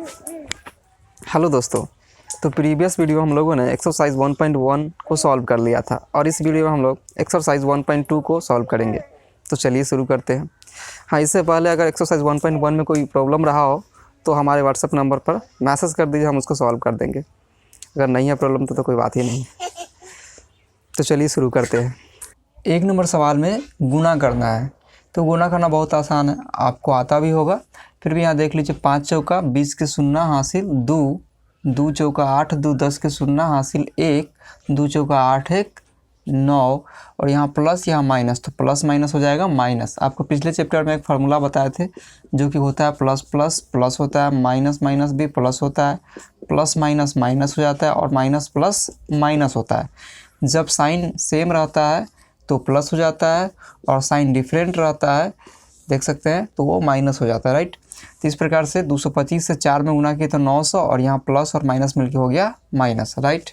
Hello दोस्तों, तो previous video हम लोगों ने एक्सरसाइज 1.1 को सॉल्व कर लिया था और इस वीडियो में हम लोग एक्सरसाइज 1.2 को सॉल्व करेंगे। तो चलिए शुरू करते हैं। हाँ, इससे पहले अगर एक्सरसाइज 1.1 में कोई प्रॉब्लम रहा हो तो हमारे व्हाट्सएप नंबर पर मैसेज कर दीजिए, हम उसको सॉल्व कर देंगे। अगर नहीं है प्रॉब्लम तो कोई बात ही नहीं। तो चलिए शुरू करते हैं। 1 नंबर सवाल में गुना करना है। तो गुना करना बहुत आसान है, आपको आता भी होगा। फिर भी यहाँ देख लीजिए, 5 चौका 20 के शून्ना हासिल 2, 2 चौका 8, 2 10 के शून्ना हासिल 1, 2 चौका 8 1 9 और यहाँ प्लस यहाँ माइनस, तो प्लस माइनस हो जाएगा माइनस। आपको पिछले चैप्टर में एक फार्मूला बताए थे जो कि होता है प्लस प्लस प्लस होता है, माइनस माइनस भी प्लस होता है, प्लस माइनस माइनस हो जाता है और माइनस प्लस माइनस होता है। जब साइन सेम रहता है तो प्लस हो जाता है और साइन डिफरेंट रहता है, देख सकते हैं, तो वो माइनस हो जाता है, राइट। तो इस प्रकार से 225 से 4 में गुना किए तो 900 और यहाँ प्लस और माइनस मिलके हो गया माइनस, राइट।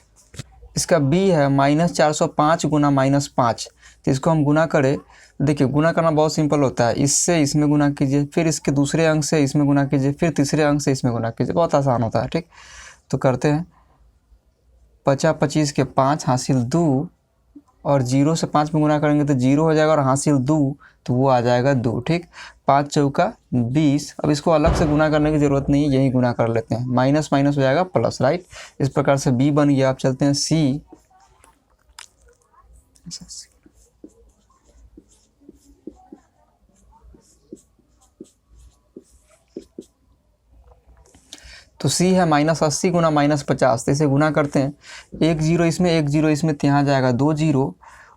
इसका बी है -405 गुना -5। तो इसको हम गुना करें, देखिए गुना करना बहुत सिंपल होता है। इससे इसमें गुना कीजिए, फिर इसके दूसरे अंक से इसमें गुना कीजिए, फिर तीसरे अंक से इसमें गुना कीजिए, बहुत आसान होता है, ठीक। तो करते हैं। 50 25 के 5 हासिल 2 और 0 से 5 में गुना करेंगे तो 0 हो जाएगा और हासिल 2 तो वो आ जाएगा 2, ठीक। 5 चौका 20। अब इसको अलग से गुना करने की ज़रूरत नहीं है, यही गुना कर लेते हैं। माइनस माइनस हो जाएगा प्लस, राइट। इस प्रकार से बी बन गया। आप चलते हैं सी। तो सी है -80 गुना -50। तो इसे गुना करते हैं। 1 0 इसमें, 1 0 इसमें, तो यहाँ जाएगा 2 0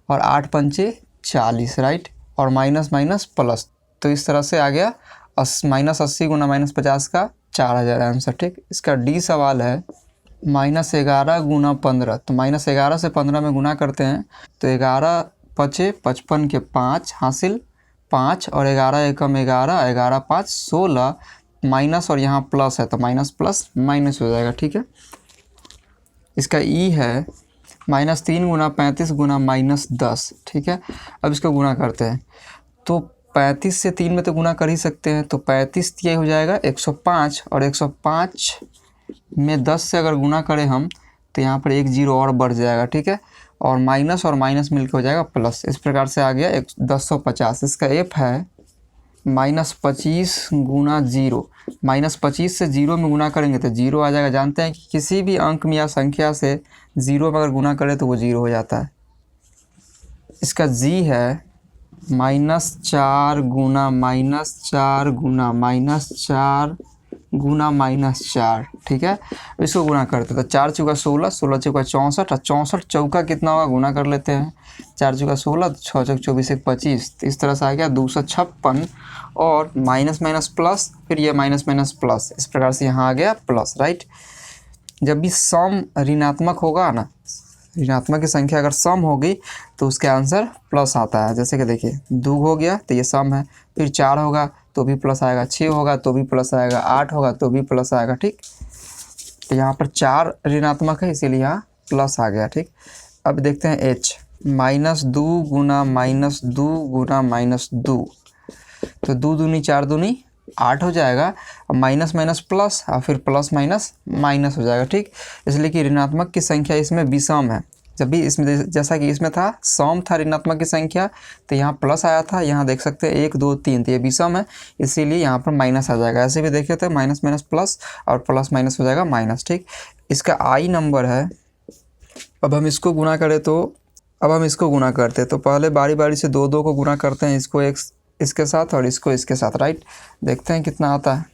और 8 पंचे 40, राइट। और माइनस माइनस प्लस, तो इस तरह से आ गया -80 गुना -50 का 4000 आंसर, ठीक। इसका डी सवाल है -11 गुना 15। तो -11 से 15 में गुना करते हैं तो 11 पचे 55 के 5 हासिल 5 और 11 एकम 11, 11 5 16 माइनस और यहाँ प्लस है तो माइनस प्लस माइनस हो जाएगा, ठीक है। इसका ई है -3 गुना 35 गुना -10, ठीक है। अब इसको गुना करते हैं तो 35 से 3 में तो गुना कर ही सकते हैं, तो 35 ये हो जाएगा 105 और 105 में 10 से अगर गुना करें हम तो यहाँ पर 1 0 और बढ़ जाएगा, ठीक है। और माइनस मिलकर हो जाएगा प्लस। इस प्रकार से आ गया 1050। इसका एफ है -25 गुना 0। -25 से 0 में गुना करेंगे तो 0 आ जाएगा। जानते हैं कि किसी भी अंक में या संख्या से 0 में अगर गुना करें तो वो 0 हो जाता है। इसका जी है -4 गुना -4 गुना -4 गुना -4, ठीक है। इसको गुना करते हैं तो 4 चौका 16, 16 चौका 64 और 64 चौका कितना होगा गुना कर लेते हैं। 4 चौका 16, 6 चौक 24 1 25। तो इस तरह से आ गया 256 और माइनस माइनस प्लस, फिर ये माइनस माइनस प्लस, इस प्रकार से यहाँ आ गया प्लस, राइट। जब भी सम ऋणात्मक होगा ना, ऋणात्मक की संख्या अगर सम होगी तो उसके आंसर प्लस आता है। जैसे कि देखिए 2 हो गया तो ये सम है, फिर 4 होगा तो भी प्लस आएगा, 6 होगा तो भी प्लस आएगा, 8 होगा तो भी प्लस आएगा, ठीक। तो यहाँ पर 4 ऋणात्मक है इसीलिए यहाँ प्लस आ गया, ठीक। अब देखते हैं एच -2 गुना -2 गुना -2। तो 2 दूनी 4 दूनी 8 हो जाएगा। अब माइनस माइनस प्लस और फिर प्लस माइनस माइनस हो जाएगा, ठीक। इसलिए कि ऋणात्मक की संख्या इसमें विषम है। जब भी इसमें जैसा कि इसमें था सम था ऋणात्मक की संख्या तो यहाँ प्लस आया था, यहाँ देख सकते हैं 1 2 3, तो ये विषम है इसीलिए यहाँ पर माइनस आ जाएगा। ऐसे भी देखे तो माइनस माइनस प्लस और प्लस माइनस हो जाएगा माइनस, ठीक। इसका आई नंबर है। अब हम इसको गुना करें तो अब हम इसको गुना करते हैं तो पहले बारी बारी से 2 2 को गुना करते हैं, इसको एक इसके साथ और इसको इसके साथ, राइट। देखते हैं कितना आता है।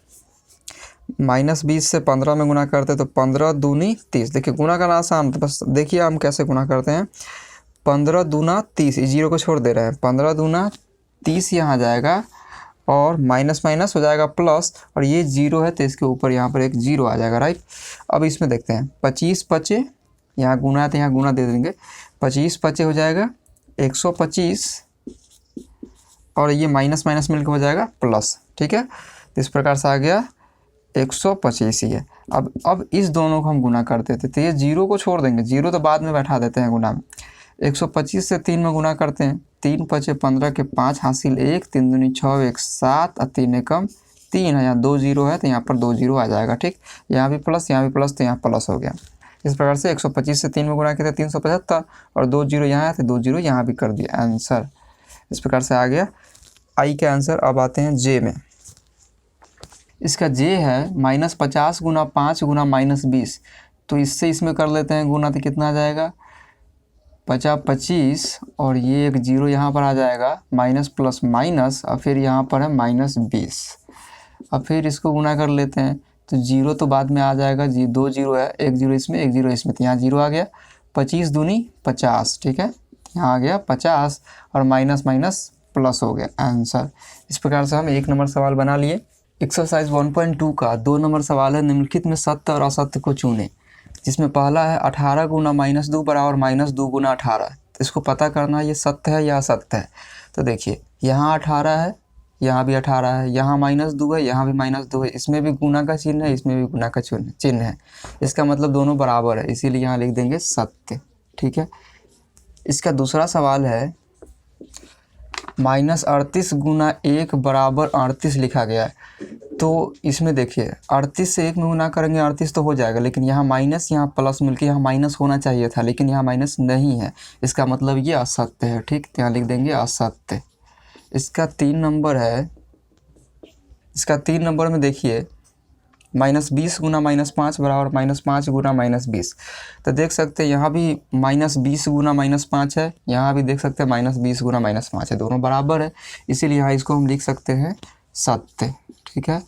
-20 से 15 में गुना करते हैं तो 15 दूनी 30। देखिए गुना करना आसान, तो बस देखिए हम कैसे गुना करते हैं। 15 दूना 30, 0 को छोड़ दे रहे हैं, 15 दूना 30 यहाँ जाएगा और माइनस माइनस हो जाएगा प्लस और ये 0 है तो इसके ऊपर यहाँ पर एक 0 आ जाएगा, राइट। अब इसमें देखते हैं 25 पचे, यहाँ गुना है तो यहाँ गुना दे देंगे, 25 पचे हो जाएगा 125 और ये माइनस माइनस मिलकर हो जाएगा प्लस, ठीक है। तो इस प्रकार से आ गया 125 ही है। अब इस दोनों को हम गुना कर देते तो ये 0 को छोड़ देंगे, 0 तो बाद में बैठा देते हैं गुना में। 125 से 3 में गुना करते हैं, 3 पचे 15 के 5 हासिल 1, 3 दूनी 6 1 7 और 3 एकम 3 है, यहाँ 2 जीरो है तो यहाँ पर 2 जीरो आ जाएगा। ठीक, यहाँ भी प्लस, यहाँ भी प्लस, तो यहाँ प्लस हो गया। इस प्रकार से 125 से 3 में गुणा किया 375 और 2 जीरो यहाँ है तो 2 जीरो यहाँ भी कर दिया आंसर। इस प्रकार से आ गया आई का आंसर। अब आते हैं जे में। इसका जे है -50 गुना 5 गुना -20, तो इससे इसमें कर लेते हैं गुना, तो कितना आ जाएगा 50 25 और ये एक जीरो यहाँ पर आ जाएगा, माइनस प्लस माइनस और फिर यहाँ पर है -20। अब फिर इसको गुना कर लेते हैं तो जीरो तो बाद में आ जाएगा, 2 जीरो है, एक जीरो इसमें एक जीरो इसमें, तो यहाँ जीरो आ गया। 25 दूनी 50, ठीक है, यहाँ आ गया 50 और माइनस माइनस प्लस हो गया आंसर। इस प्रकार से हम 1 नंबर सवाल बना लिए। एक्सरसाइज 1.2 का 2 नंबर सवाल है, निम्नलिखित में सत्य और असत्य को चुनें। जिसमें पहला है 18 गुना -2 बराबर -2 गुना 18। तो इसको पता करना है ये सत्य है या असत्य है। तो देखिए यहाँ 18 है, यहाँ भी 18 है, यहाँ -2 है, यहाँ भी -2 है, इसमें भी गुना का चिन्ह है, इसमें भी गुना का चिन्ह है। इसका मतलब दोनों बराबर है, इसीलिए यहाँ लिख देंगे सत्य। ठीक है। इसका दूसरा सवाल है -38 गुना 1 बराबर 38 लिखा गया है। तो इसमें देखिए 38 से 1 में गुना करेंगे 38 तो हो जाएगा, लेकिन यहाँ माइनस यहाँ प्लस मिलके यहाँ माइनस होना चाहिए था, लेकिन यहाँ माइनस नहीं है, इसका मतलब ये असत्य है। ठीक, यहाँ लिख देंगे असत्य। इसका 3 नंबर है, इसका 3 नंबर में देखिए -20 गुना -5 बराबर -5 गुना -20। तो देख सकते हैं यहाँ भी -20 गुना -5 है, यहाँ भी देख सकते हैं -20 गुना -5 है, दोनों बराबर है, इसीलिए यहाँ इसको हम लिख सकते हैं सत्य। ठीक है।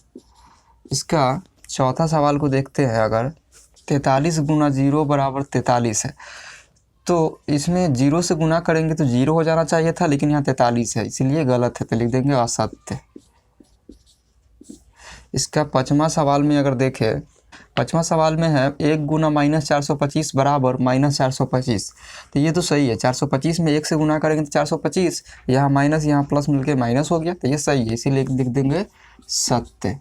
इसका चौथा सवाल को देखते हैं। अगर 43 गुना 0 बराबर 43 है, तो इसमें 0 से गुना करेंगे तो 0 हो जाना चाहिए था, लेकिन यहाँ 43 है, इसीलिए गलत है, तो लिख देंगे असत्य। इसका 5वां सवाल में अगर देखें, 5वां सवाल में है 1 गुना -425 बराबर -425। तो ये तो सही है, 425 में 1 से गुना करेंगे तो 425, यहाँ माइनस यहाँ प्लस मिलके माइनस हो गया, तो ये सही है, इसीलिए लिख देंगे सत्य।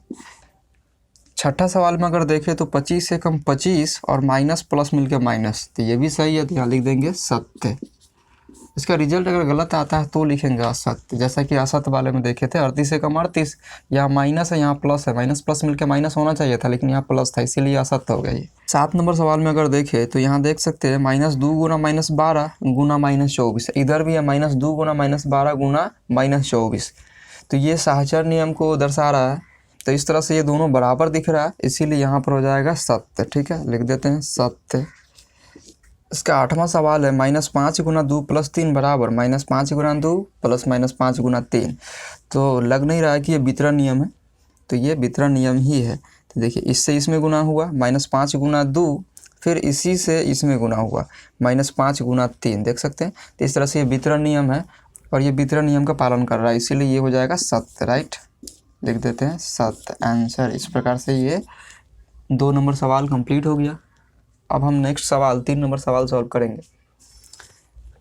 छठा सवाल में अगर देखें तो 25 से कम 25 और माइनस प्लस मिलके माइनस, तो ये भी सही है, तो यहाँ लिख देंगे सत्य। इसका रिजल्ट अगर गलत आता है तो लिखेंगे असत्य, जैसा कि असत्य वाले में देखे थे 38 से कम 38, यहाँ माइनस है यहाँ प्लस है, माइनस प्लस मिलकर माइनस होना चाहिए था, लेकिन यहाँ प्लस था, इसीलिए असत्य हो गया ये। 7 नंबर सवाल में अगर देखें तो यहाँ देख सकते हैं -2 गुना -12 गुना -24, इधर भी है -2 गुना -12 गुना -24, तो ये सहचर नियम को दर्शा रहा है। तो इस तरह से ये दोनों बराबर दिख रहा है, इसीलिए यहाँ पर हो जाएगा सत्य। ठीक है, लिख देते हैं सत्य। इसका 8वां सवाल है -5 गुना 2 + 3 बराबर -5 गुना 2 + -5 गुना 3। तो लग नहीं रहा है कि ये वितरण नियम है, तो ये वितरण नियम ही है। तो देखिए इससे इसमें गुना हुआ -5 गुना 2, फिर इसी से इसमें गुना हुआ -5 गुना 3, देख सकते हैं। तो इस तरह से ये वितरण नियम है और ये वितरण नियम का पालन कर रहा है, इसीलिए ये हो जाएगा सत्य। राइट, लिख देते हैं सत्य आंसर। इस प्रकार से ये 2 नंबर सवाल कंप्लीट हो गया। अब हम नेक्स्ट सवाल 3 नंबर सवाल सॉल्व करेंगे,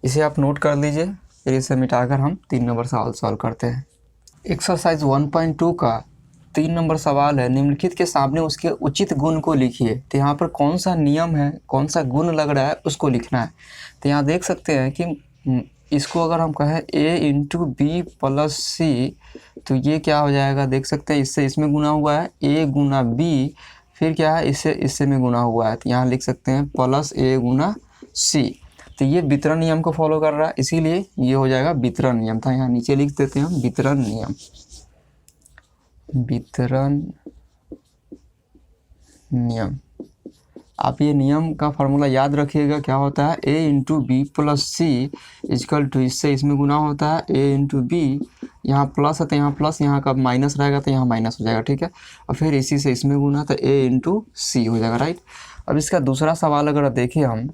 इसे आप नोट कर लीजिए, फिर इसे मिटाकर हम 3 नंबर सवाल सॉल्व करते हैं। एक्सरसाइज 1.2 का 3 नंबर सवाल है, निम्नलिखित के सामने उसके उचित गुण को लिखिए। तो यहाँ पर कौन सा नियम है, कौन सा गुण लग रहा है उसको लिखना है। तो यहाँ देख सकते हैं कि इसको अगर हम कहें a × b + c, तो ये क्या हो जाएगा, देख सकते हैं इससे इसमें गुना हुआ है a गुना b, फिर क्या है इससे में गुना हुआ है, तो यहाँ लिख सकते हैं +a गुना c। तो ये वितरण नियम को फॉलो कर रहा है, इसीलिए ये हो जाएगा वितरण नियम था। यहाँ नीचे लिख देते हैं हम वितरण नियम। वितरण नियम, आप ये नियम का फार्मूला याद रखिएगा, क्या होता है a × b + c = इससे इसमें गुना होता है a × b, यहाँ प्लस है तो यहाँ प्लस, यहाँ का माइनस रहेगा तो यहाँ माइनस हो जाएगा। ठीक है, और फिर इसी से इसमें गुना तो a × c हो जाएगा। राइट। अब इसका दूसरा सवाल अगर देखें हम,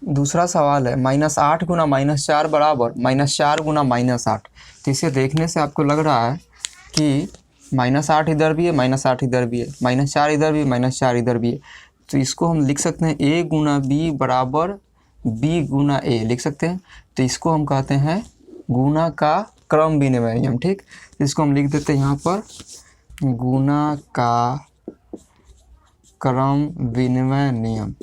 दूसरा सवाल है -8 गुना -4 बराबर -4 गुना -8। तो इसे देखने से आपको लग रहा है कि -8 इधर भी है, -8 इधर भी है, -4 इधर भी, -4 इधर भी है। तो इसको हम लिख सकते हैं a गुना b बराबर b गुना a, लिख सकते हैं। तो इसको हम कहते हैं गुना का क्रम विनिमय नियम। ठीक, इसको हम लिख देते हैं यहाँ पर गुना का क्रम विनिमय नियम।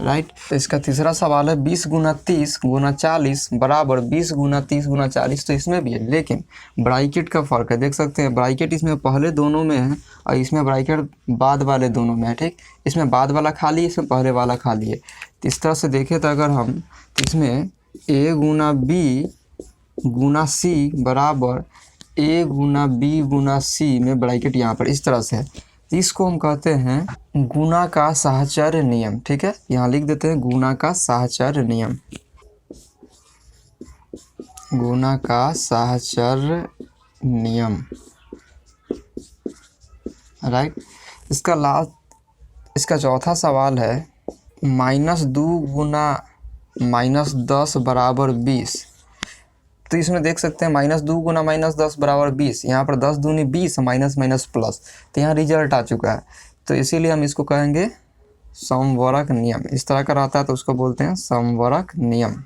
राइट। तो इसका तीसरा सवाल है 20 गुना 30 गुना 40 बराबर 20 गुना 30 गुना 40। तो इसमें भी है, लेकिन ब्रैकेट का फ़र्क है, देख सकते हैं ब्रैकेट इसमें पहले दोनों में है और इसमें ब्रैकेट बाद वाले दोनों में है। ठीक, इसमें बाद वाला खाली है, इसमें पहले वाला खाली है। तो इस तरह से देखें तो अगर हम, तो इसमें a Guna b Guna c बराबर a Guna b Guna c में ब्रैकेट यहाँ पर इस तरह से है। इसको हम कहते हैं गुणा का साहचर्य नियम। ठीक है, यहाँ लिख देते हैं गुणा का साहचर्य नियम, गुणा का साहचर्य नियम, राइट। इसका चौथा सवाल है -2 गुना -10 बराबर 20। तो इसमें देख सकते हैं -2 गुना -10 बराबर 20, यहाँ पर 10 दूनी 20 माइनस माइनस प्लस, तो यहाँ रिजल्ट आ चुका है। तो इसीलिए हम इसको कहेंगे समवर्क नियम। इस तरह का रहता है तो उसको बोलते हैं समवर्क नियम।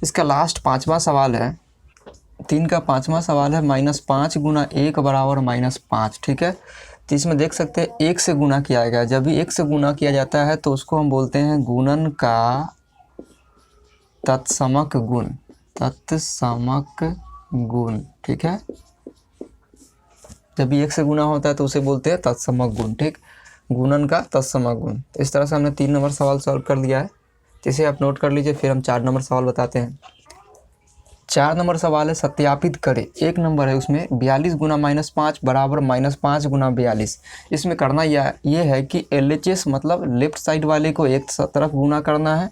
इसका लास्ट पाँचवा सवाल है, 3 का पाँचवा सवाल है -5 गुना 1 बराबर -5। ठीक है, तो इसमें देख सकते हैं 1 से गुना किया गया। जब भी 1 से गुना किया जाता है तो उसको हम बोलते हैं गुणन का तत्समक गुण, तत्समक गुण। ठीक है, जब भी 1 से गुना होता है तो उसे बोलते हैं तत्समक गुण। ठीक, गुणन का तत्समक गुण। तो इस तरह से हमने 3 नंबर सवाल सॉल्व कर दिया है, जिसे आप नोट कर लीजिए। फिर हम 4 नंबर सवाल बताते हैं। 4 नंबर सवाल है सत्यापित करें। 1 नंबर है उसमें 42 गुना -5 बराबर -5 गुना 42। इसमें करना ये है कि LHS मतलब लेफ्ट साइड वाले को एक तरफ गुना करना है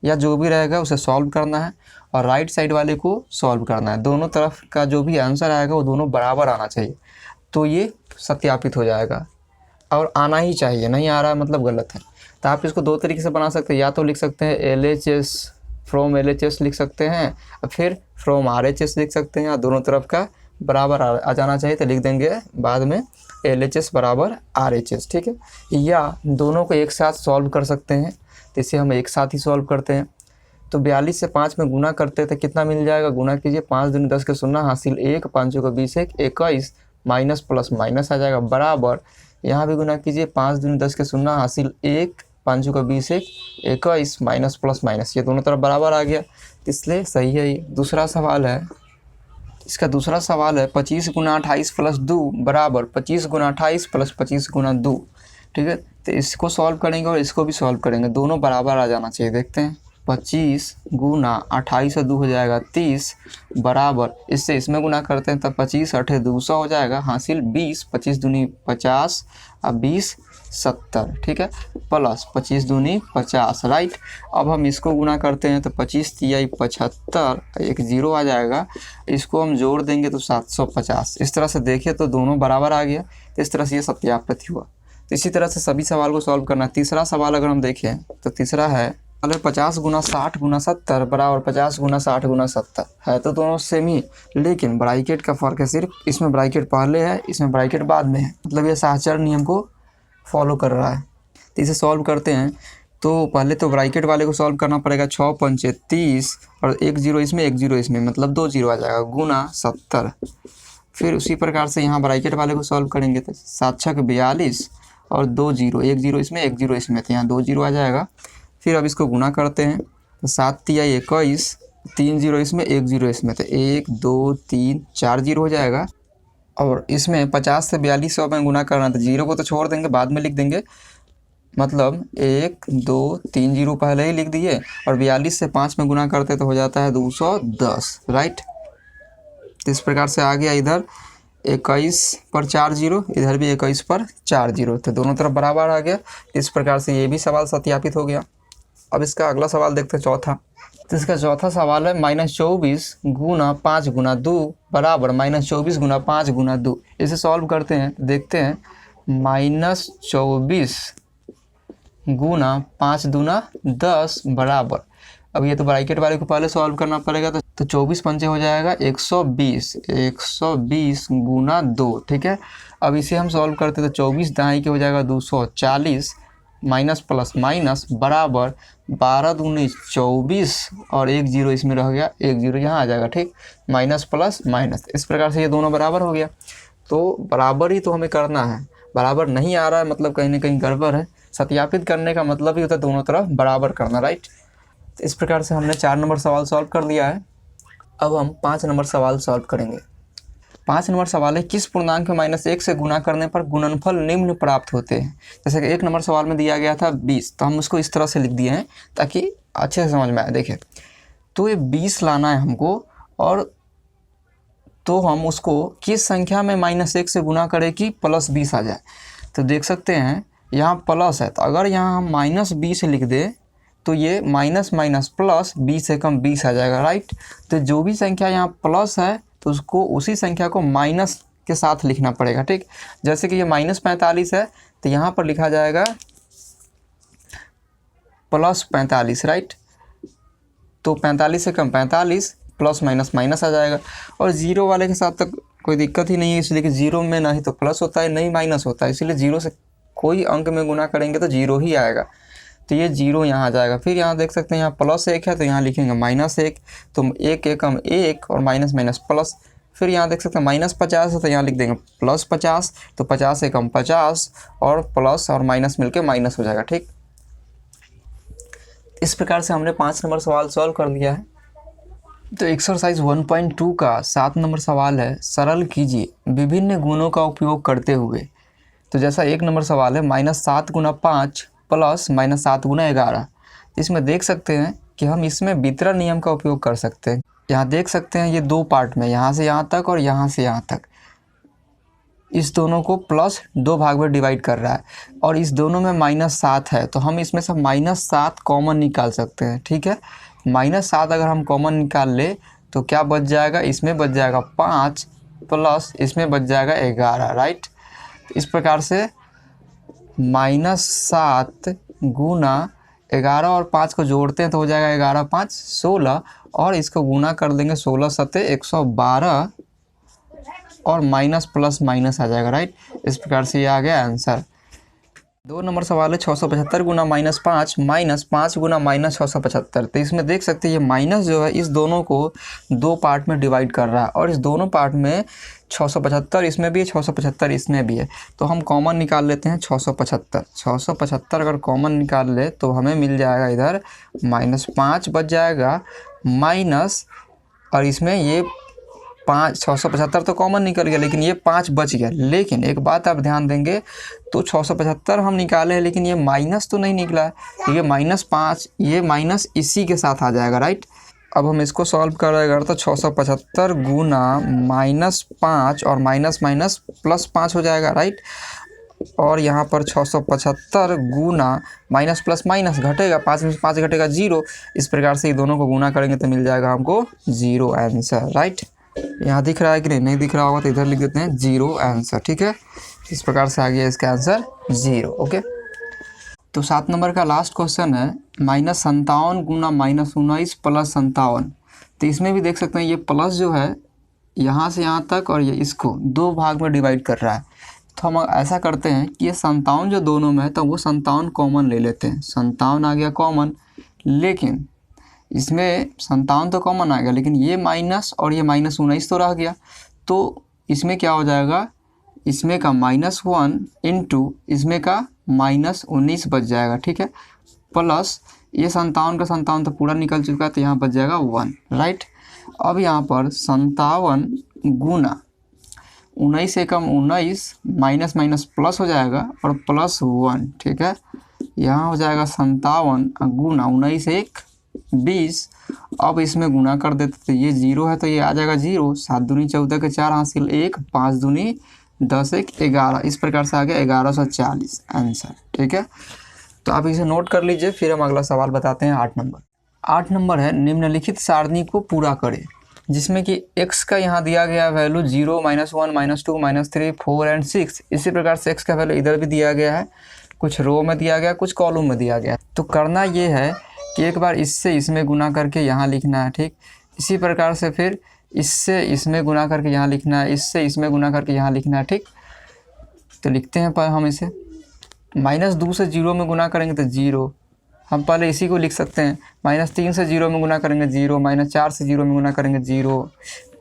या जो भी रहेगा उसे सॉल्व करना है, और राइट साइड वाले को सॉल्व करना है। दोनों तरफ का जो भी आंसर आएगा वो दोनों बराबर आना चाहिए, तो ये सत्यापित हो जाएगा। और आना ही चाहिए, नहीं आ रहा है मतलब गलत है। तो आप इसको 2 तरीके से बना सकते हैं, या तो लिख सकते हैं LHS फ्रॉम LHS लिख सकते हैं, फिर फ्रॉम RHS लिख सकते हैं, या दोनों तरफ का बराबर आ जाना चाहिए तो लिख देंगे बाद में LHS बराबर RHS। ठीक है, या दोनों को एक साथ सॉल्व कर सकते हैं, तो इसे हम एक साथ ही सॉल्व करते हैं। तो 42 से 5 में गुना करते थे, कितना मिल जाएगा, गुना कीजिए 5 दूनी 10 के 0 हासिल 1, 5 को 20 21 माइनस प्लस माइनस आ जाएगा बराबर, यहाँ भी गुना कीजिए 5 दूनी 10 के 0 हासिल 1, 5 को 20 21 माइनस प्लस माइनस, ये दोनों तरफ बराबर आ गया, इसलिए सही है ये। दूसरा सवाल है, इसका दूसरा सवाल है 25 गुना 28 प्लस 2 बराबर 25 गुना 28 प्लस 25 गुना 2। ठीक है, तो इसको सॉल्व करेंगे और इसको भी सॉल्व करेंगे, दोनों बराबर आ जाना चाहिए। देखते हैं, 25 गुना 28 से 2 हो जाएगा 30 बराबर, इससे इसमें गुना करते हैं तब 25 8 200 हो जाएगा हासिल 20, 25 दूनी 50 और 20 70। ठीक है, प्लस 25 दूनी 50, राइट। अब हम इसको गुना करते हैं तो 25 तियाई 75, एक 0 आ जाएगा, इसको हम जोड़ देंगे तो 750। इस तरह से देखिए तो दोनों बराबर आ गया, तो इस तरह से ये सत्यापित हुआ। तो इसी तरह से सभी सवाल को सॉल्व करना है। तीसरा सवाल अगर हम देखें तो तीसरा है 50 गुना 60 गुना 70 बराबर 50 गुना 60 गुना 70 है, तो दोनों सेम ही, लेकिन ब्रैकेट का फ़र्क है सिर्फ, इसमें ब्रैकेट पहले है, इसमें ब्रैकेट बाद में है, मतलब ये साहचर्य नियम को फॉलो कर रहा है। तो इसे सॉल्व करते हैं, तो पहले तो ब्रैकेट वाले को सॉल्व करना पड़ेगा, 6 पंचे 30 और 1 0 इसमें 1 0 इसमें, मतलब 2 0 आ जाएगा गुना 70। फिर उसी प्रकार से यहाँ ब्रैकेट वाले को सॉल्व करेंगे तो 7 छक 42 और 2 0, 1 0 इसमें 1 0 इसमें, तो यहाँ 2 0 आ जाएगा। फिर अब इसको गुना करते हैं तो 7 तिया 21, 3 0 इसमें 1 0 इसमें, तो 1 2 3 4 0 हो जाएगा। और इसमें 50 से 42 सौ में गुना करना, तो 0 को तो छोड़ देंगे, बाद में लिख देंगे, मतलब 1 2 3 0 पहले ही लिख दिए, और 42 से 5 में गुना करते तो हो जाता है 210, राइट। तो इस प्रकार से आ गया, इधर 21 पर 4 0, इधर भी 21 पर 4 0, तो दोनों तरफ बराबर आ गया। इस प्रकार से ये भी सवाल सत्यापित हो गया। अब इसका अगला सवाल देखते हैं, चौथा। तो इसका चौथा सवाल है -24 गुना 5 गुना 2 बराबर -24 गुना 5 गुना 2। इसे सॉल्व करते हैं, देखते हैं, -24 गुना 5 दूना 10 बराबर, अब ये तो ब्रैकेट वाले को पहले सॉल्व करना पड़ेगा, तो 24 पंचे हो जाएगा 120 गुना 2। ठीक है, अब इसे हम सॉल्व करते तो 24 दाई के हो जाएगा 240 माइनस प्लस माइनस बराबर 12 दूनी 24 और 1 0 इसमें रह गया, 1 0 यहाँ आ जाएगा। ठीक, माइनस प्लस माइनस, इस प्रकार से ये दोनों बराबर हो गया। तो बराबर ही तो हमें करना है, बराबर नहीं आ रहा है मतलब कहीं ना कहीं गड़बड़ है। सत्यापित करने का मतलब ही होता है दोनों तरफ बराबर करना, राइट। तो इस प्रकार से हमने 4 नंबर सवाल सॉल्व कर लिया है। अब हम 5 नंबर सवाल सॉल्व करेंगे। 5 नंबर सवाल है, किस पूर्णांक में -1 से गुना करने पर गुणनफल निम्न प्राप्त होते हैं। जैसे कि 1 नंबर सवाल में दिया गया था 20, तो हम उसको इस तरह से लिख दिए हैं ताकि अच्छे से समझ में आए। देखिए, तो ये 20 लाना है हमको, और तो हम उसको किस संख्या में -1 से गुना करें कि +20 आ जाए। तो देख सकते हैं यहाँ प्लस है, तो अगर यहाँ हम -20 लिख दें तो ये माइनस माइनस प्लस 20 से कम 20 आ जाएगा, राइट। तो जो भी संख्या यहाँ प्लस है तो उसको उसी संख्या को माइनस के साथ लिखना पड़ेगा, ठीक। जैसे कि ये -45 है तो यहाँ पर लिखा जाएगा +45, राइट। तो 45 से कम 45, प्लस माइनस माइनस आ जाएगा। और जीरो वाले के साथ तक कोई दिक्कत ही नहीं है, इसलिए कि जीरो में ना ही तो प्लस होता है नहीं माइनस होता है, इसलिए जीरो से कोई अंक में गुना करेंगे तो जीरो ही आएगा। तो ये जीरो यहाँ आ जाएगा। फिर यहाँ देख सकते हैं यहाँ +1 है तो यहाँ लिखेंगे -1, तो 1 एकम 1 और माइनस माइनस प्लस। फिर यहाँ देख सकते हैं -50 है तो यहाँ लिख देंगे +50, तो 50 एकम 50 और प्लस और माइनस मिलके माइनस हो जाएगा, ठीक। इस प्रकार से हमने 5 नंबर सवाल सॉल्व कर लिया है। तो एक्सरसाइज 1.2 का 7 नंबर सवाल है, सरल कीजिए विभिन्न गुणों का उपयोग करते हुए। तो जैसा 1 नंबर सवाल है -7 × 5 प्लस -7 × 11। इसमें देख सकते हैं कि हम इसमें वितरण नियम का उपयोग कर सकते हैं। यहाँ देख सकते हैं ये 2 पार्ट में, यहाँ से यहाँ तक और यहाँ से यहाँ तक, इस दोनों को प्लस 2 भाग में डिवाइड कर रहा है और इस दोनों में -7 है, तो हम इसमें से -7 कॉमन निकाल सकते हैं, ठीक है। -7 अगर हम कॉमन निकाल ले तो क्या बच जाएगा, इसमें बच जाएगा 5 प्लस इसमें बच जाएगा 11, राइट। इस प्रकार से -7 गुना 11 और 5 को जोड़ते हैं तो हो जाएगा 11 5 16, और इसको गुना कर देंगे 16 7 112 और माइनस प्लस माइनस आ जाएगा, राइट। इस प्रकार से ये आ गया आंसर। 2 नंबर सवाल है 675 गुना -5 -5 गुना -675। तो इसमें देख सकते हैं ये माइनस जो है इस दोनों को 2 पार्ट में डिवाइड कर रहा है, और इस दोनों पार्ट में 675 इसमें भी है 675 इसमें भी है, तो हम कॉमन निकाल लेते हैं 675 अगर कॉमन निकाल ले तो हमें मिल जाएगा इधर -5 बच जाएगा माइनस, और इसमें ये 675 तो कॉमन निकल गया लेकिन ये 5 बच गया। लेकिन एक बात आप ध्यान देंगे, तो 675 हम निकाले हैं लेकिन ये माइनस तो नहीं निकला है, तो ये -5 ये माइनस इसी के साथ आ जाएगा, राइट। अब हम इसको सॉल्व करेंगे तो 675 गुना -5 और माइनस माइनस +5 हो जाएगा, राइट। और यहाँ पर 675 गुना माइनस प्लस माइनस घटेगा, 5 में 5 घटेगा 0। इस प्रकार से ये दोनों को गुना करेंगे तो मिल जाएगा हमको 0 आंसर, राइट। यहाँ दिख रहा है कि नहीं दिख रहा होगा तो इधर लिख देते हैं 0 आंसर, ठीक है। इस प्रकार से आ गया इसका आंसर 0, ओके। तो 7 नंबर का लास्ट क्वेश्चन है -57 गुना -19 प्लस 57। तो इसमें भी देख सकते हैं ये प्लस जो है यहाँ से यहाँ तक और ये इसको 2 भाग में डिवाइड कर रहा है। तो हम ऐसा करते हैं कि ये 57 जो दोनों में है तो वो 57 कॉमन ले लेते हैं, 57 आ गया कॉमन, लेकिन इसमें 57 तो कॉमन आएगा लेकिन ये माइनस और ये -19 तो रह गया, तो इसमें क्या हो जाएगा, इसमें का -1 इंटू इसमें का -19 बच जाएगा, ठीक है। प्लस ये 57 का 57 तो पूरा निकल चुका है तो यहाँ बच जाएगा 1, राइट। अब यहाँ पर 57 गुना 19 एकम 19 माइनस माइनस प्लस हो जाएगा और +1, ठीक है। यहाँ हो जाएगा 57 गुना 19 1 20। अब इसमें गुना कर देते तो ये 0 है तो ये आ जाएगा 0, 7 दूनी 14 के 4 हासिल 1, 5 दूनी 10 1 11। इस प्रकार से आ गया 1140 आंसर, ठीक है। तो आप इसे नोट कर लीजिए, फिर हम अगला सवाल बताते हैं 8 नंबर। 8 नंबर है निम्नलिखित सारणी को पूरा करें, जिसमें कि x का यहाँ दिया गया वैल्यू 0 -1 -2 -3 4 एंड 6। इसी प्रकार से x का वैल्यू इधर भी दिया गया है, कुछ रो में दिया गया कुछ कॉलम में दिया गया। तो करना ये है कि एक बार इससे इसमें गुना करके यहाँ लिखना है, ठीक। इसी प्रकार से फिर इससे इसमें गुना करके यहाँ लिखना है, इससे इसमें गुना करके यहाँ लिखना है, ठीक। तो लिखते हैं पर हम इसे -2 से 0 में गुना करेंगे तो 0, हम पहले इसी को लिख सकते हैं। -3 से 0 में गुना करेंगे 0, -4 से 0 में गुना करेंगे 0,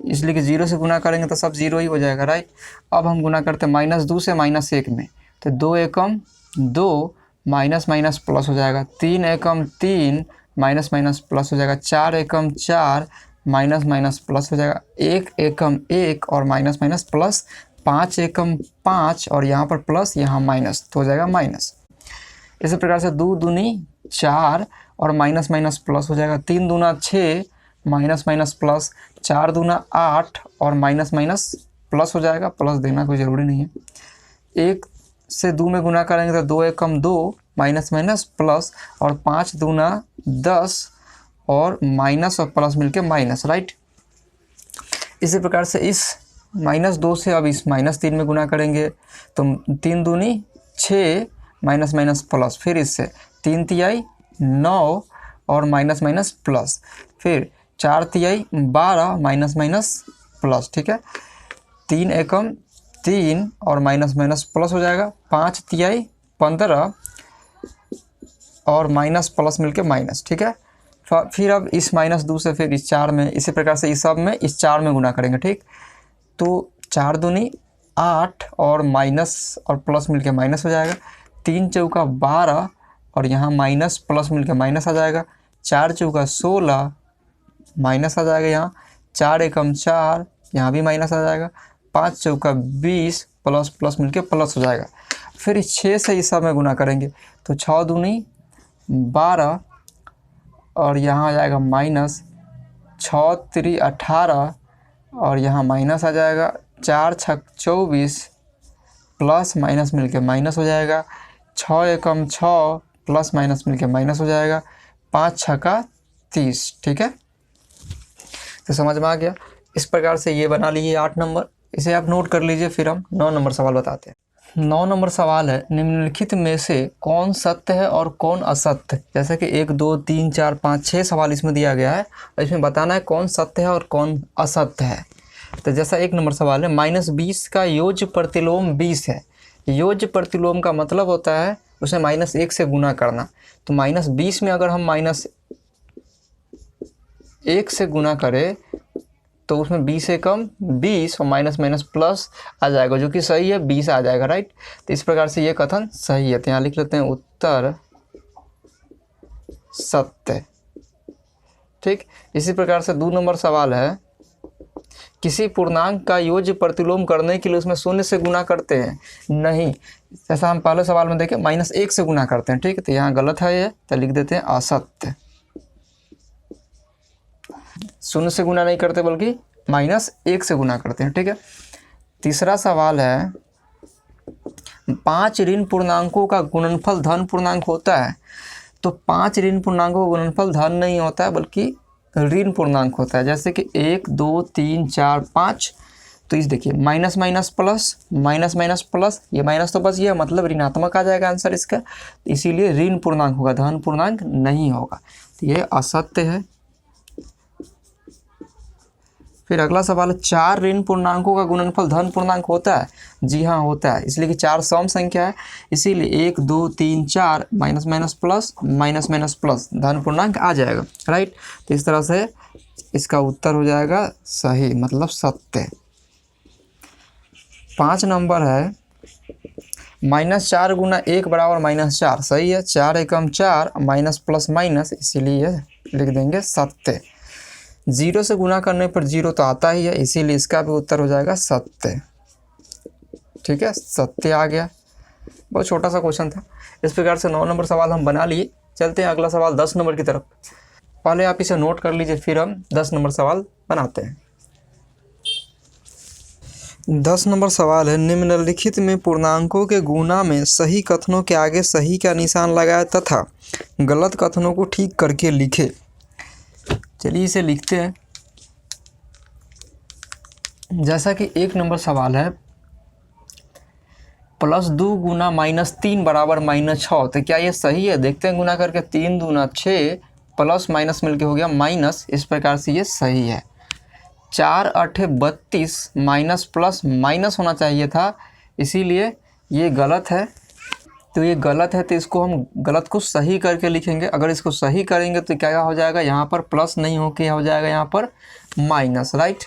इसलिए कि 0 से गुना करेंगे तो सब 0 ही हो जाएगा, राइट। अब हम गुना करते हैं -2 से -1 में, तो 2 एकम 2 माइनस माइनस प्लस हो जाएगा, 3 एकम 3 माइनस माइनस प्लस हो जाएगा, 4 एकम 4 माइनस माइनस प्लस हो जाएगा, 1 एकम 1 और माइनस माइनस प्लस, 5 एकम 5 और यहाँ पर प्लस यहाँ माइनस तो हो जाएगा माइनस। इसी प्रकार से 2 दूनी 4 और माइनस माइनस प्लस हो जाएगा, 3 दूना 6 माइनस माइनस प्लस, 4 दूना 8 और माइनस माइनस प्लस हो जाएगा, प्लस देना कोई ज़रूरी नहीं है। 1 से 2 में गुना करेंगे तो 2 एकम 2 माइनस माइनस प्लस और 5 दूना 10 और माइनस और प्लस मिलके माइनस, राइट। इसी प्रकार से इस -2 से अब इस -3 में गुना करेंगे तो 3 दूनी 6 माइनस माइनस प्लस, फिर इससे 3 तिहाई 9 और माइनस माइनस प्लस, फिर 4 तिहाई 12 माइनस माइनस प्लस, ठीक है। 3 एकम 3 और माइनस माइनस प्लस हो जाएगा, 5 तिहाई 15 और माइनस प्लस मिलके माइनस, ठीक है। फिर अब इस -2 से फिर इस 4 में, इसी प्रकार से इस सब में इस 4 में गुना करेंगे, ठीक। तो 4 दूनी 8 और माइनस और प्लस मिलके माइनस हो जाएगा, 3 चौका 12 और यहाँ माइनस प्लस मिलके माइनस आ जाएगा, 4 चौका 16 माइनस आ जाएगा, यहाँ 4 एकम 4 यहाँ भी माइनस आ जाएगा, 5 चौका 20 प्लस प्लस मिलके प्लस हो जाएगा। फिर इस 6 से इस सब में गुना करेंगे तो 6 दूनी 12 और यहाँ आ जाएगा माइनस, 6 तिरी 18 और यहाँ माइनस आ जाएगा, 4 छक 24 प्लस माइनस मिलके माइनस हो जाएगा, 6 एकम 6 प्लस माइनस मिलके माइनस हो जाएगा, 5 छका 30, ठीक है। तो समझ में आ गया। इस प्रकार से ये बना लीजिए 8 नंबर, इसे आप नोट कर लीजिए। फिर हम 9 नंबर सवाल बताते हैं। 9 नंबर सवाल है, निम्नलिखित में से कौन सत्य है और कौन असत्य। जैसे कि 1 2 3 4 5 6 सवाल इसमें दिया गया है और इसमें बताना है कौन सत्य है और कौन असत्य है। तो जैसा 1 नंबर सवाल है, -20 का योज्य प्रतिलोम 20 है। योज्य प्रतिलोम का मतलब होता है उसे -1 से गुना करना। तो -20 में अगर हम -1 से गुना करें तो उसमें 20 से कम 20 और माइनस माइनस प्लस आ जाएगा, जो कि सही है, 20 आ जाएगा, राइट। तो इस प्रकार से ये कथन सही है। तो यहाँ लिख लेते हैं उत्तर सत्य, ठीक। इसी प्रकार से 2 नंबर सवाल है, किसी पूर्णांक का योज्य प्रतिलोम करने के लिए उसमें 0 से गुना करते हैं, नहीं। जैसा हम पहले सवाल में देखें -1 से गुना करते हैं, ठीक। तो यहाँ गलत है ये, तो लिख देते हैं असत्य। 0 से गुना नहीं करते बल्कि -1 से गुना करते हैं, ठीक है। तीसरा सवाल है, 5 ऋण पूर्णांकों का गुणनफल धन पूर्णांक होता है। तो 5 ऋण पूर्णांकों का गुणनफल धन नहीं होता है बल्कि ऋण पूर्णांक होता है। जैसे कि 1 2 3 4 5, तो इस देखिए minus minus plus, minus minus plus, ये माइनस तो बस ये मतलब ऋणात्मक आ जाएगा आंसर इसका, इसीलिए ऋण पूर्णांक होगा, धन पूर्णांक नहीं होगा। तो ये असत्य है। फिर अगला सवाल है, 4 ऋण पूर्णांकों का गुणनफल धन पूर्णांक होता है। जी हाँ होता है, इसलिए कि 4 सम संख्या है, इसीलिए 1 2 3 4 minus minus plus, minus minus plus, धन पूर्णांक आ जाएगा, राइट। तो इस तरह से इसका उत्तर हो जाएगा सही, मतलब सत्य। 5 नंबर है, -4 गुना 1 बराबर -4, सही है। 4 एकम 4 माइनस प्लस माइनस, इसीलिए लिख देंगे सत्य। 0 से गुना करने पर 0 तो आता ही है, इसीलिए इसका भी उत्तर हो जाएगा सत्य, ठीक है। सत्य आ गया। बहुत छोटा सा क्वेश्चन था। इस प्रकार से 9 नंबर सवाल हम बना लिए। चलते हैं अगला सवाल 10 नंबर की तरफ। पहले आप इसे नोट कर लीजिए, फिर हम 10 नंबर सवाल बनाते हैं। 10 नंबर सवाल है, निम्नलिखित में पूर्णांकों के गुणा में सही कथनों के आगे सही का निशान लगाए तथा गलत कथनों को ठीक करके लिखे। चलिए इसे लिखते हैं। जैसा कि 1 नंबर सवाल है, +2 गुना -3 बराबर -6, तो क्या ये सही है? देखते हैं गुना करके। 3 दूना 6 प्लस माइनस मिलके हो गया माइनस, इस प्रकार से ये सही है। 4 8 32 माइनस प्लस माइनस होना चाहिए था, इसीलिए ये गलत है। तो ये गलत है, तो इसको हम गलत को सही करके लिखेंगे। अगर इसको सही करेंगे तो क्या हो जाएगा, यहाँ पर प्लस नहीं हो के हो जाएगा यहाँ पर माइनस, राइट।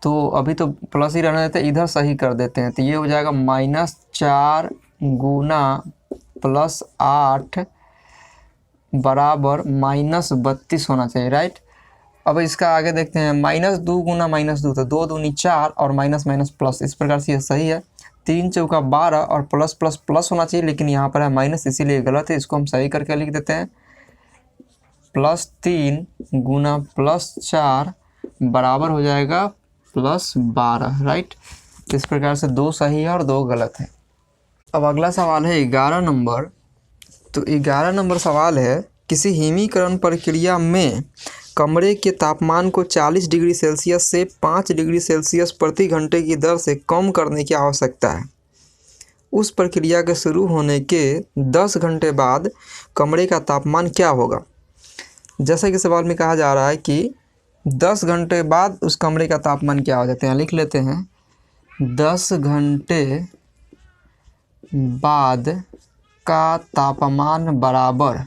तो अभी तो प्लस ही रहने देते, इधर सही कर देते हैं, तो ये हो जाएगा -4 गुना +8 बराबर -32 होना चाहिए, राइट। अब इसका आगे देखते हैं, -2 गुना -2 तो 2 दूनी 4 और माइनस माइनस प्लस, इस प्रकार से ये सही है। 3 चौका 12 और प्लस प्लस प्लस होना चाहिए, लेकिन यहाँ पर है माइनस, इसीलिए गलत है। इसको हम सही करके लिख देते हैं, +3 गुना +4 बराबर हो जाएगा +12, राइट। इस प्रकार से 2 सही है और 2 गलत है। अब अगला सवाल है 11 नंबर। तो 11 नंबर सवाल है, किसी हिमीकरण प्रक्रिया में कमरे के तापमान को 40 डिग्री सेल्सियस से 5 डिग्री सेल्सियस प्रति घंटे की दर से कम करने की आवश्यकता है। उस प्रक्रिया के शुरू होने के 10 घंटे बाद कमरे का तापमान क्या होगा। जैसा कि सवाल में कहा जा रहा है कि 10 घंटे बाद उस कमरे का तापमान क्या हो जाता है, लिख लेते हैं 10 घंटे बाद का तापमान बराबर।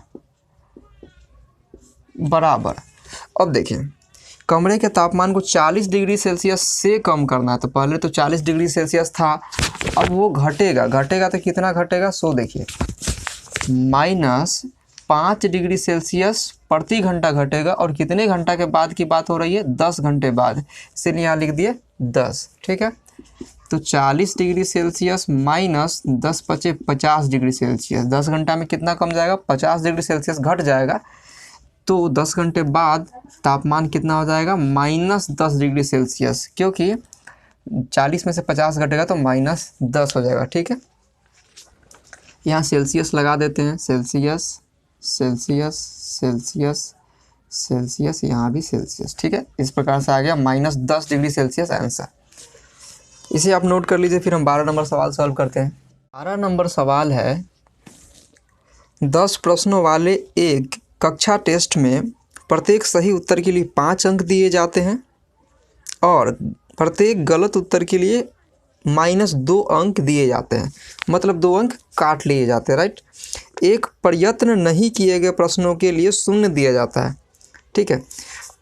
अब देखिए, कमरे के तापमान को 40 डिग्री सेल्सियस से कम करना है, तो पहले तो 40 डिग्री सेल्सियस था, अब वो घटेगा तो कितना घटेगा, सो देखिए -5 डिग्री सेल्सियस प्रति घंटा घटेगा। और कितने घंटा के बाद की बात हो रही है, 10 घंटे बाद, इसीलिए यहाँ लिख दिए 10, ठीक है। तो 40 degree Celsius minus 10 × 50 degree Celsius, 10 घंटा में कितना कम जाएगा, 50 डिग्री सेल्सियस घट जाएगा। तो 10 घंटे बाद तापमान कितना हो जाएगा, -10 डिग्री सेल्सियस, क्योंकि 40 में से 50 घटेगा तो -10 हो जाएगा, ठीक है। यहाँ सेल्सियस लगा देते हैं, सेल्सियस सेल्सियस सेल्सियस सेल्सियस, यहाँ भी सेल्सियस, ठीक है। इस प्रकार से आ गया -10 डिग्री सेल्सियस आंसर। इसे आप नोट कर लीजिए। फिर हम 12 नंबर सवाल सॉल्व करते हैं। 12 नंबर सवाल है, 10 प्रश्नों वाले एक कक्षा टेस्ट में प्रत्येक सही उत्तर के लिए 5 अंक दिए जाते हैं और प्रत्येक गलत उत्तर के लिए -2 अंक दिए जाते हैं, मतलब 2 अंक काट लिए जाते हैं, राइट। एक प्रयत्न नहीं किए गए प्रश्नों के लिए 0 दिया जाता है, ठीक है।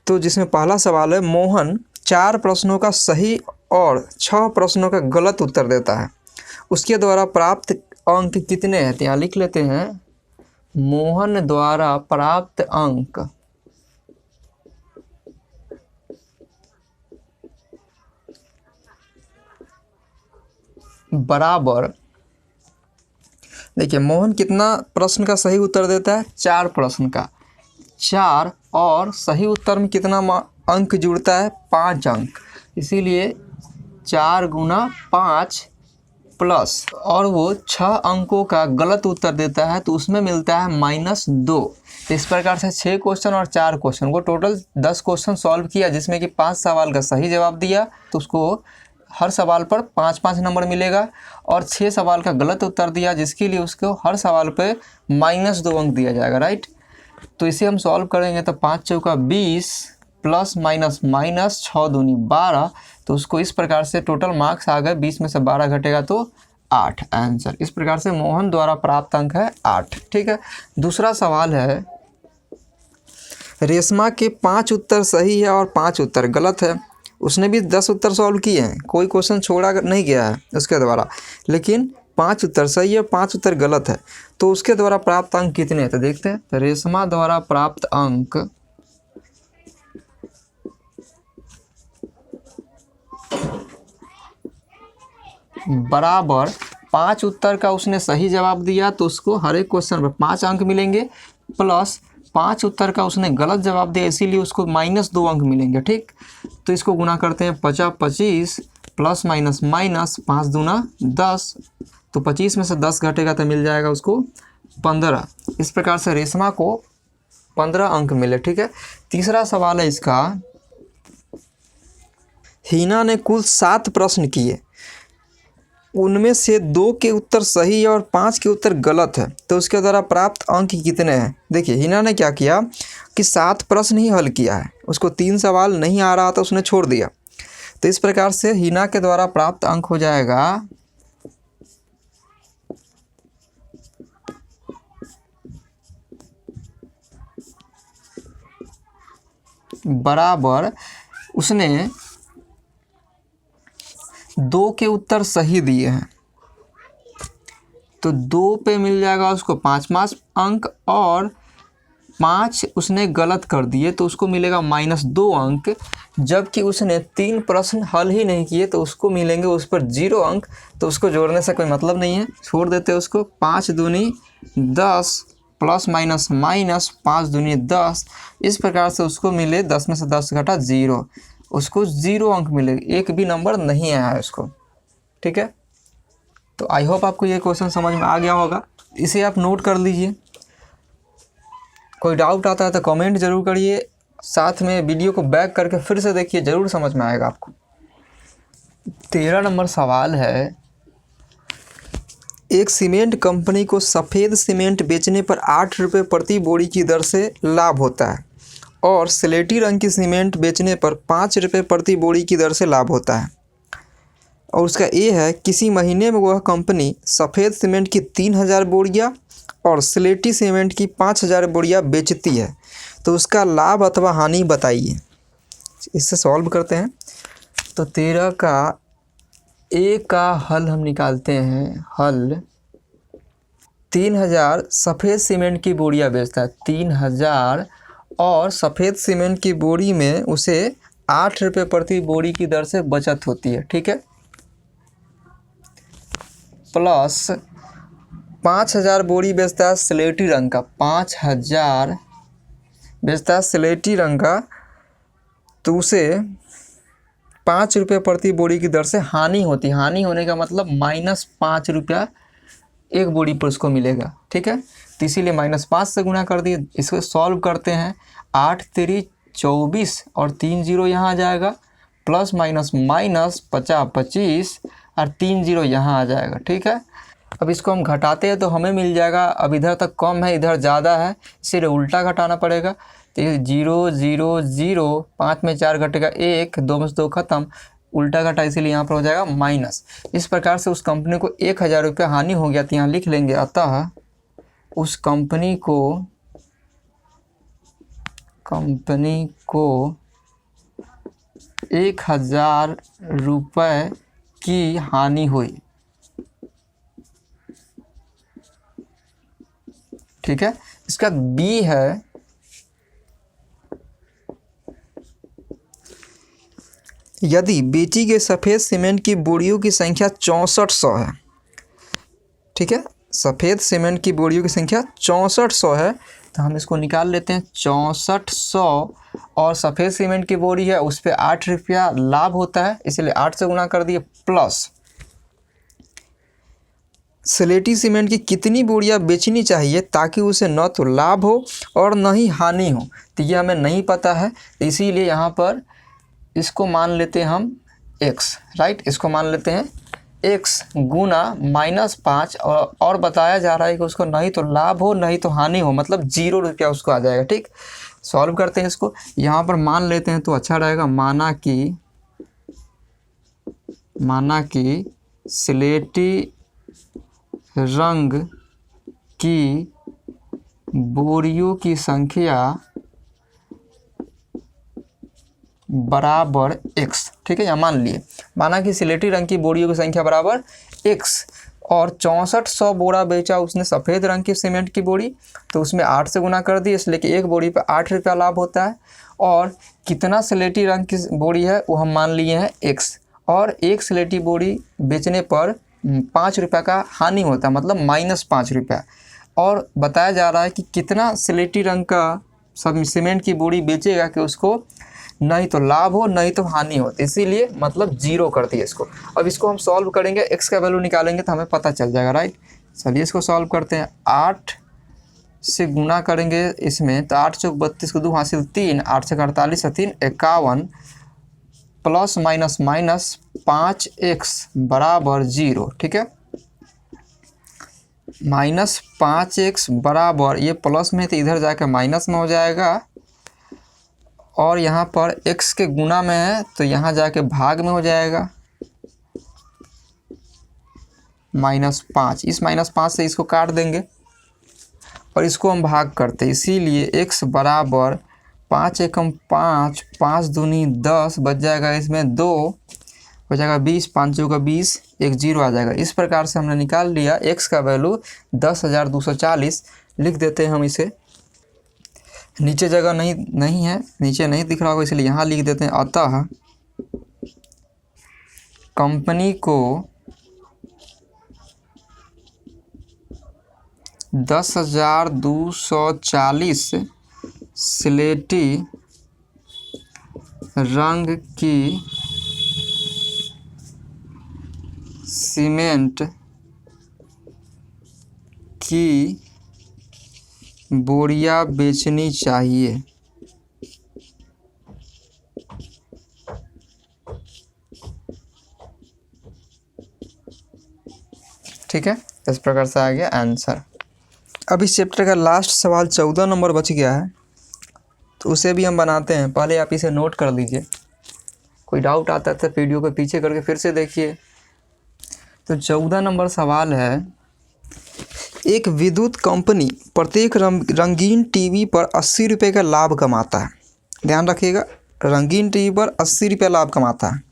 तो जिसमें पहला सवाल है, मोहन 4 प्रश्नों का सही और 6 प्रश्नों का गलत उत्तर देता है, उसके द्वारा प्राप्त अंक कितने हैं, तो यहाँ लिख लेते हैं मोहन द्वारा प्राप्त अंक बराबर। देखिए, मोहन कितना प्रश्न का सही उत्तर देता है, 4 प्रश्न का, 4 और सही उत्तर में कितना अंक जुड़ता है, 5 अंक, इसीलिए 4 गुना 5 प्लस, और वो 6 अंकों का गलत उत्तर देता है तो उसमें मिलता है -2। इस प्रकार से 6 क्वेश्चन और 4 क्वेश्चन को टोटल 10 क्वेश्चन सॉल्व किया, जिसमें कि 5 सवाल का सही जवाब दिया तो उसको हर सवाल पर 5-5 नंबर मिलेगा, और 6 सवाल का गलत उत्तर दिया जिसके लिए उसको हर सवाल पे -2 अंक दिया जाएगा, राइट। तो इसे हम सॉल्व करेंगे तो 5 चौका 20 प्लस माइनस माइनस 6 दूनी 12, तो उसको इस प्रकार से टोटल मार्क्स आ गए, 20 में से 12 घटेगा तो 8 आंसर। इस प्रकार से मोहन द्वारा प्राप्त अंक है 8, ठीक है। दूसरा सवाल है, रेशमा के 5 उत्तर सही है और 5 उत्तर गलत है। उसने भी 10 उत्तर सॉल्व किए हैं, कोई क्वेश्चन छोड़ा नहीं गया है उसके द्वारा, लेकिन 5 उत्तर सही है, 5 उत्तर गलत है, तो उसके द्वारा प्राप्त अंक कितने हैं, तो देखते हैं। तो रेशमा द्वारा प्राप्त अंक बराबर 5 उत्तर का उसने सही जवाब दिया तो उसको हर एक क्वेश्चन पर 5 अंक मिलेंगे, प्लस 5 उत्तर का उसने गलत जवाब दिया इसीलिए उसको -2 अंक मिलेंगे, ठीक। तो इसको गुना करते हैं, 50 25 प्लस माइनस माइनस 5 दूना 10, तो 25 में से 10 घटेगा तो मिल जाएगा उसको 15। इस प्रकार से रेशमा को 15 अंक मिले, ठीक है। तीसरा सवाल है इसका, हीना ने कुल 7 प्रश्न किए, उनमें से 2 के उत्तर सही है और 5 के उत्तर गलत है, तो उसके द्वारा प्राप्त अंक कितने हैं। देखिए, हीना ने क्या किया कि 7 प्रश्न ही हल किया है, उसको 3 सवाल नहीं आ रहा था, उसने छोड़ दिया। तो इस प्रकार से हीना के द्वारा प्राप्त अंक हो जाएगा बराबर, उसने 2 के उत्तर सही दिए हैं तो 2 पे मिल जाएगा उसको 5वां अंक, और 5 उसने गलत कर दिए तो उसको मिलेगा -2 अंक। जबकि उसने 3 प्रश्न हल ही नहीं किए तो उसको मिलेंगे उस पर 0 अंक। तो उसको जोड़ने से कोई मतलब नहीं है, छोड़ देते हैं उसको। 5 दूनी 10 प्लस माइनस माइनस 5 दूनी 10, इस प्रकार से उसको मिले 10 में से 10 घटा 0, उसको 0 अंक मिले, एक भी नंबर नहीं आया है उसको। ठीक है, तो आई होप आपको ये क्वेश्चन समझ में आ गया होगा। इसे आप नोट कर लीजिए। कोई डाउट आता है तो कमेंट जरूर करिए, साथ में वीडियो को बैक करके फिर से देखिए, ज़रूर समझ में आएगा आपको। 13 नंबर सवाल है, एक सीमेंट कंपनी को सफ़ेद सीमेंट बेचने पर 8 रुपये प्रति बोरी की दर से लाभ होता है और स्लेटी रंग की सीमेंट बेचने पर 5 रुपये प्रति बोरी की दर से लाभ होता है। और उसका ये है, किसी महीने में वह कंपनी सफ़ेद सीमेंट की 3000 बोरियाँ और स्लेटी सीमेंट की 5000 बोरियाँ बेचती है, तो उसका लाभ अथवा हानि बताइए। इससे सॉल्व करते हैं। तो 13 का ए का हल हम निकालते हैं। हल 3000 सफ़ेद सीमेंट की बोरियाँ बेचता है, 3000, और सफ़ेद सीमेंट की बोरी में उसे 8 रुपये प्रति बोरी की दर से बचत होती है। ठीक है, प्लस 5000 बोरी बेचता है स्लेटी रंग का, 5000 बेचता है स्लेटी रंग का, तो उसे 5 रुपये प्रति बोरी की दर से हानि होती है। हानि होने का मतलब -5 रुपया एक बोरी पर उसको मिलेगा। ठीक है, तो इसीलिए -5 से गुना कर दिए। इसको सॉल्व करते हैं। 8 तेरी 24 और 3 0 यहाँ आ जाएगा, प्लस माइनस माइनस 50 25 और 3 0 यहाँ आ जाएगा। ठीक है, अब इसको हम घटाते हैं तो हमें मिल जाएगा, अब इधर तक कम है इधर ज़्यादा है, इसीलिए उल्टा घटाना पड़ेगा। तो ये 0 0 0, 5 में 4 घटेगा 1, 2 में से 2 खत्म, उल्टा घटा, इसीलिए यहाँ पर हो जाएगा माइनस। इस प्रकार से उस कंपनी को 1000 रुपये हानि हो गया। तो यहाँ लिख लेंगे, अतः उस कंपनी को 1000 रुपये की हानि हुई। ठीक है, इसका बी है, यदि बेची गई सफ़ेद सीमेंट की बोरियों की संख्या 6400 है। ठीक है, सफ़ेद सीमेंट की बोरियों की संख्या 6400 है, तो हम इसको निकाल लेते हैं। 6400 और सफ़ेद सीमेंट की बोरी है, उस पर 8 रुपया लाभ होता है, इसलिए 8 से गुना कर दिए, प्लस स्लेटी सीमेंट की कितनी बोरियां बेचनी चाहिए ताकि उसे न तो लाभ हो और न ही हानि हो। तो ये हमें नहीं पता है, इसीलिए यहाँ पर इसको मान लेते हैं हम x, राइट। इसको मान लेते हैं x गुना -5, और बताया जा रहा है कि उसको नहीं तो लाभ हो नहीं तो हानि हो, मतलब 0 रुपया उसको आ जाएगा। ठीक, सॉल्व करते हैं इसको। यहाँ पर मान लेते हैं तो अच्छा रहेगा। माना कि स्लेटी रंग की बोरियों की संख्या बराबर x। ठीक है, यहाँ मान लिए, माना कि स्लेटी रंग की बोरियों की संख्या बराबर x, और 6400 बोरा बेचा उसने सफ़ेद रंग की सीमेंट की बोरी, तो उसमें 8 से गुना कर दिए, इसलिए कि एक बोरी पर 8 रुपया लाभ होता है। और कितना स्लेटी रंग की बोरी है वो हम मान लिए हैं x, और एक स्लेटी बोरी बेचने पर 5 रुपया का हानि होता है, मतलब -5 रुपया। और बताया जा रहा है कि कितना स्लेटी रंग का सब सीमेंट की बोरी बेचेगा कि उसको नहीं तो लाभ हो नहीं तो हानि हो, इसीलिए मतलब 0 कर दिए इसको। अब इसको हम सॉल्व करेंगे, x का वैल्यू निकालेंगे तो हमें पता चल जाएगा, राइट। चलिए इसको सॉल्व करते हैं। 8 से गुना करेंगे इसमें, तो 8 चौक 32 को 2 हासिल 3, 8 से 48 है 3 51, प्लस माइनस माइनस 5x बराबर 0। ठीक है, -5x बराबर, ये प्लस में तो इधर जाकर माइनस में हो जाएगा, और यहाँ पर x के गुना में है तो यहाँ जाके भाग में हो जाएगा, -5। इस -5 से इसको काट देंगे और इसको हम भाग करते, इसीलिए x बराबर 5 एकम 5, 5 दूनी 10, बच जाएगा इसमें 2, हो जाएगा 20, 5 चौका 20, एक जीरो आ जाएगा। इस प्रकार से हमने निकाल लिया एक्स का वैल्यू 10,240। लिख देते हैं हम इसे, नीचे जगह नहीं है, नीचे नहीं दिख रहा होगा इसलिए यहाँ लिख देते हैं। अतः कंपनी को 10,240 स्लेटी रंग की सीमेंट की बोरियां बेचनी चाहिए। ठीक है, इस प्रकार से आ गया आंसर। अब इस चैप्टर का लास्ट सवाल 14 नंबर बच गया है, तो उसे भी हम बनाते हैं। पहले आप इसे नोट कर लीजिए, कोई डाउट आता है तो वीडियो को पीछे करके फिर से देखिए। तो 14 नंबर सवाल है, एक विद्युत कंपनी प्रत्येक रंगीन टीवी पर 80 रुपये का लाभ कमाता है। ध्यान रखिएगा, रंगीन टीवी पर 80 रुपये लाभ कमाता है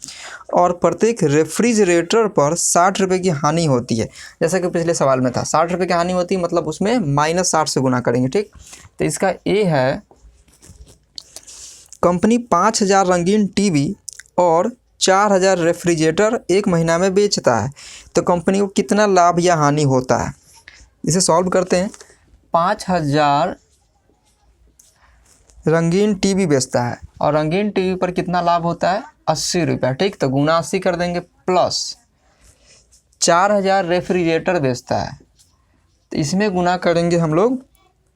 और प्रत्येक रेफ्रिजरेटर पर 60 रुपये की हानि होती है। जैसा कि पिछले सवाल में था, 60 रुपये की हानि होती है, मतलब उसमें -60 से गुना करेंगे। ठीक, तो इसका ए है, कंपनी 5000 रंगीन टीवी और 4000 रेफ्रिजरेटर एक महीना में बेचता है, तो कंपनी को कितना लाभ या हानि होता है। इसे सॉल्व करते हैं। 5000 रंगीन टीवी बेचता है और रंगीन टीवी पर कितना लाभ होता है, 80 रुपया। ठीक, तो गुना 80 कर देंगे, प्लस 4000 रेफ्रिजरेटर बेचता है, तो इसमें गुना करेंगे हम लोग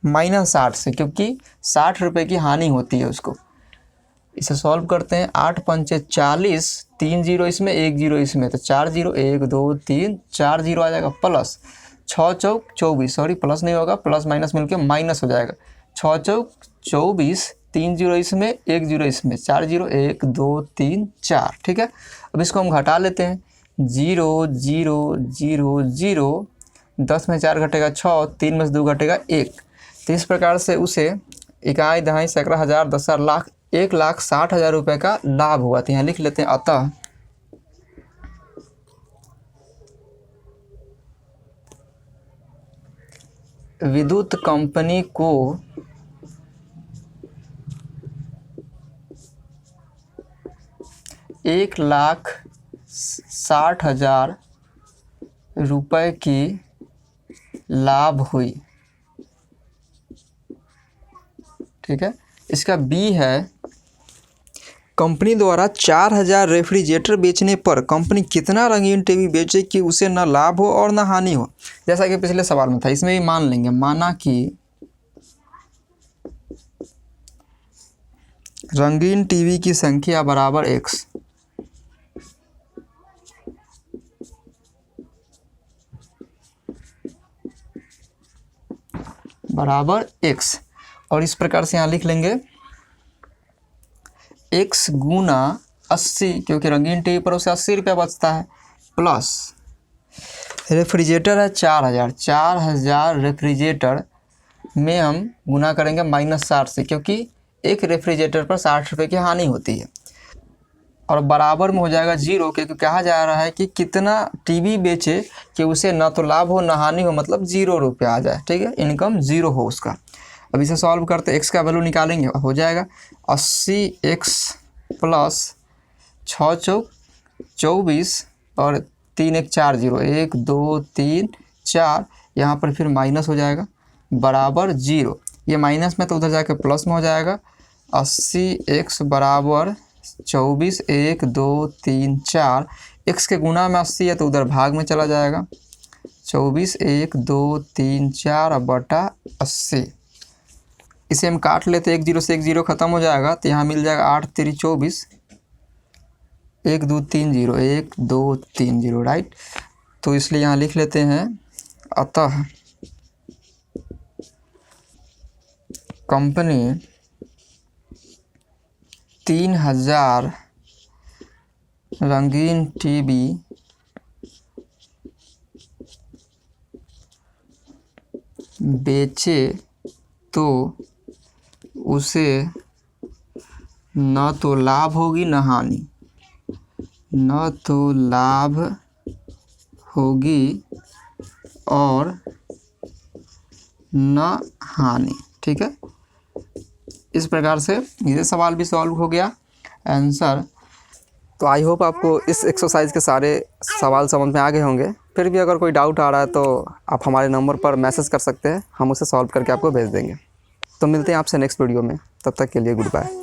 -60 से, क्योंकि 60 रुपये की हानि होती है उसको। इसे सॉल्व करते हैं। 8 पंचे 40, 3 जीरो इसमें, 1 जीरो इसमें, तो 4 जीरो, 1 2 3 4 जीरो आ जाएगा, प्लस 6 चौक 24, सॉरी प्लस नहीं होगा, प्लस माइनस मिलके माइनस हो जाएगा। 6 चौक 24, 3 जीरो इसमें, 1 जीरो इसमें, 4 जीरो, 1 2 3 4। ठीक है, अब इसको हम घटा लेते हैं। 0 0 0 0, 10 में 4 घटेगा 6, 3 में से 2 घटेगा 1। तो इस प्रकार से उसे इकाई, दहाई, सैकड़ा, हज़ार, 10,000, लाख, 1,60,000 रुपये का लाभ हुआ। तो यहाँ लिख लेते हैं, अतः विद्युत कंपनी को 1,60,000 रुपये की लाभ हुई। ठीक है, इसका बी है, कंपनी द्वारा 4000 रेफ्रिजरेटर बेचने पर कंपनी कितना रंगीन टीवी बेचे कि उसे न लाभ हो और न हानि हो। जैसा कि पिछले सवाल में था, इसमें भी मान लेंगे। माना कि रंगीन टीवी की संख्या बराबर x, बराबर x, और इस प्रकार से यहाँ लिख लेंगे x गुना 80, क्योंकि रंगीन टीवी पर उसे 80 रुपया बचता है, प्लस रेफ्रिजरेटर है 4000 रेफ्रिजरेटर में हम गुना करेंगे -60 से, क्योंकि एक रेफ्रिजरेटर पर 60 रुपये की हानि होती है, और बराबर में हो जाएगा 0, क्योंकि कहा जा रहा है कि कितना टीवी बेचे कि उसे ना तो लाभ हो ना हानि हो, मतलब 0 रुपया आ जाए। ठीक है, इनकम 0 हो उसका। अब इसे सॉल्व करते, x का वैल्यू निकालेंगे, हो जाएगा 80x प्लस 6 चौक 24 और 3 1 4 0, 1 2 3 4, यहाँ पर फिर माइनस हो जाएगा, बराबर 0। ये माइनस में तो उधर जाके प्लस में हो जाएगा। 80x बराबर 24, 1 2 3 4, x के गुना में 80 है तो उधर भाग में चला जाएगा। 24, 1 2 3 4 बटा 80। इसे हम काट लेते, 1 0 से 1 0 खत्म हो जाएगा, तो यहाँ मिल जाएगा 8 3 24, 1 2 3 0, 1 2 3 0, राइट। तो इसलिए यहाँ लिख लेते हैं, अतः कंपनी 3000 रंगीन टीवी बेचे तो उसे न तो लाभ होगी न हानि। न तो लाभ होगी और न हानि। ठीक है, इस प्रकार से ये सवाल भी सॉल्व हो गया आंसर। तो आई होप आपको इस एक्सरसाइज के सारे सवाल समझ में आ गए होंगे। फिर भी अगर कोई डाउट आ रहा है तो आप हमारे नंबर पर मैसेज कर सकते हैं, हम उसे सॉल्व करके आपको भेज देंगे। तो मिलते हैं आपसे नेक्स्ट वीडियो में, तब तक के लिए गुड बाय।